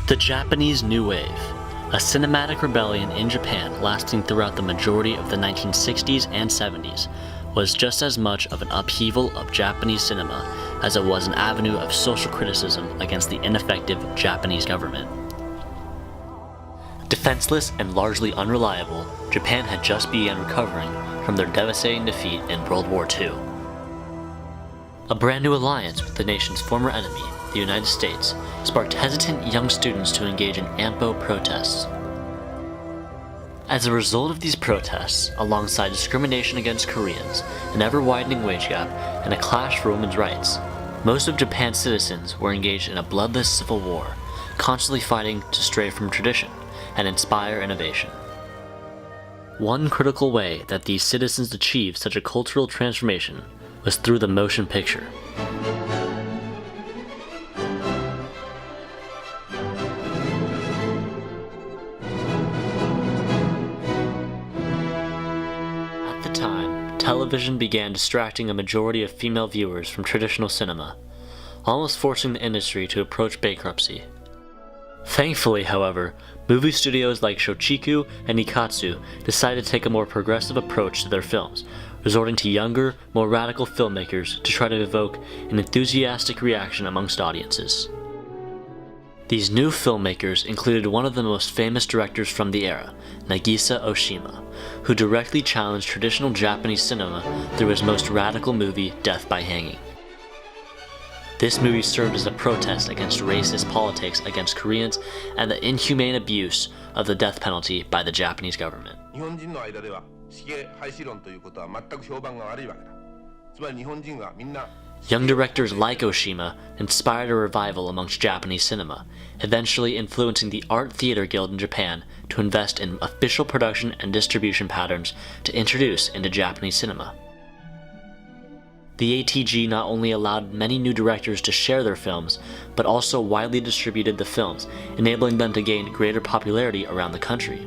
The Japanese New Wave, a cinematic rebellion in Japan lasting throughout the majority of the 1960s and 70s, was just as much of an upheaval of Japanese cinema as it was an avenue of social criticism against the ineffective Japanese government. Defenseless and largely unreliable, Japan had just begun recovering from their devastating defeat in World War II. A brand new alliance with the nation's former enemy, the United States, sparked hesitant young students to engage in AMPO protests. As a result of these protests, alongside discrimination against Koreans, an ever-widening wage gap, and a clash for women's rights, most of Japan's citizens were engaged in a bloodless civil war, constantly fighting to stray from tradition and inspire innovation. One critical way that these citizens achieved such a cultural transformation was through the motion picture. At the time, television began distracting a majority of female viewers from traditional cinema, almost forcing the industry to approach bankruptcy. Thankfully, however, movie studios like Shochiku and Nikatsu decided to take a more progressive approach to their films, resorting to younger, more radical filmmakers to try to evoke an enthusiastic reaction amongst audiences. These new filmmakers included one of the most famous directors from the era, Nagisa Oshima, who directly challenged traditional Japanese cinema through his most radical movie, Death by Hanging. This movie served as a protest against racist politics against Koreans and the inhumane abuse of the death penalty by the Japanese government. Young directors like Oshima inspired a revival amongst Japanese cinema, eventually influencing the Art Theater Guild in Japan to invest in official production and distribution patterns to introduce into Japanese cinema. The ATG not only allowed many new directors to share their films, but also widely distributed the films, enabling them to gain greater popularity around the country.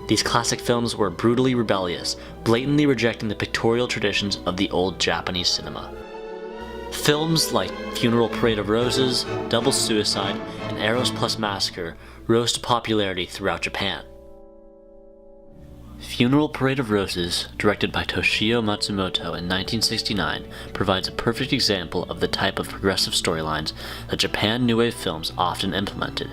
These classic films were brutally rebellious, blatantly rejecting the pictorial traditions of the old Japanese cinema. Films like Funeral Parade of Roses, Double Suicide, and Eros Plus Massacre rose to popularity throughout Japan. Funeral Parade of Roses, directed by Toshio Matsumoto in 1969, provides a perfect example of the type of progressive storylines that Japan New Wave films often implemented.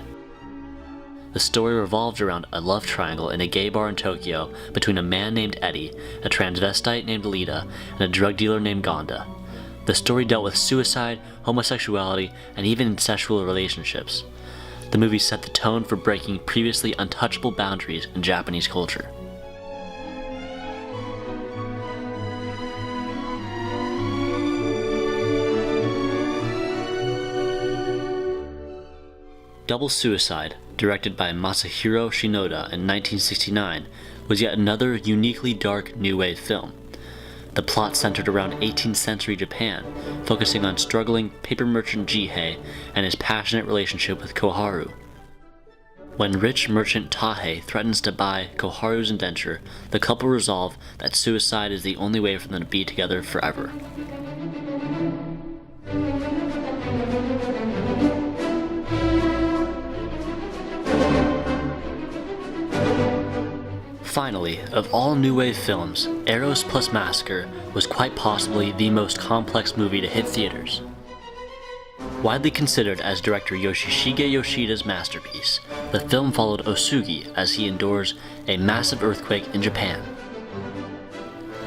The story revolved around a love triangle in a gay bar in Tokyo between a man named Eddie, a transvestite named Lita, and a drug dealer named Gonda. The story dealt with suicide, homosexuality, and even incestual relationships. The movie set the tone for breaking previously untouchable boundaries in Japanese culture. Double Suicide, directed by Masahiro Shinoda in 1969, was yet another uniquely dark New Wave film. The plot centered around 18th century Japan, focusing on struggling paper merchant Jihei and his passionate relationship with Koharu. When rich merchant Tahei threatens to buy Koharu's indenture, the couple resolve that suicide is the only way for them to be together forever. Finally, of all New Wave films, Eros Plus Massacre was quite possibly the most complex movie to hit theaters. Widely considered as director Yoshishige Yoshida's masterpiece, the film followed Osugi as he endures a massive earthquake in Japan.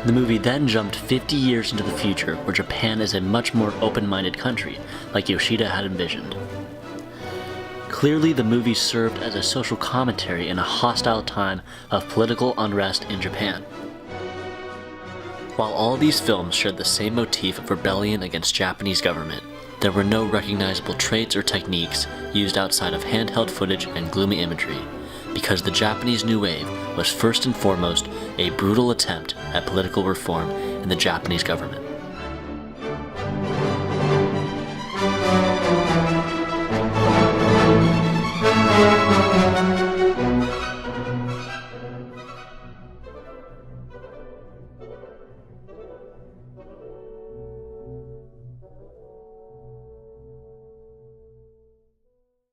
The movie then jumped 50 years into the future, where Japan is a much more open-minded country, like Yoshida had envisioned. Clearly, the movie served as a social commentary in a hostile time of political unrest in Japan. While all these films shared the same motif of rebellion against Japanese government, there were no recognizable traits or techniques used outside of handheld footage and gloomy imagery, because the Japanese New Wave was first and foremost a brutal attempt at political reform in the Japanese government.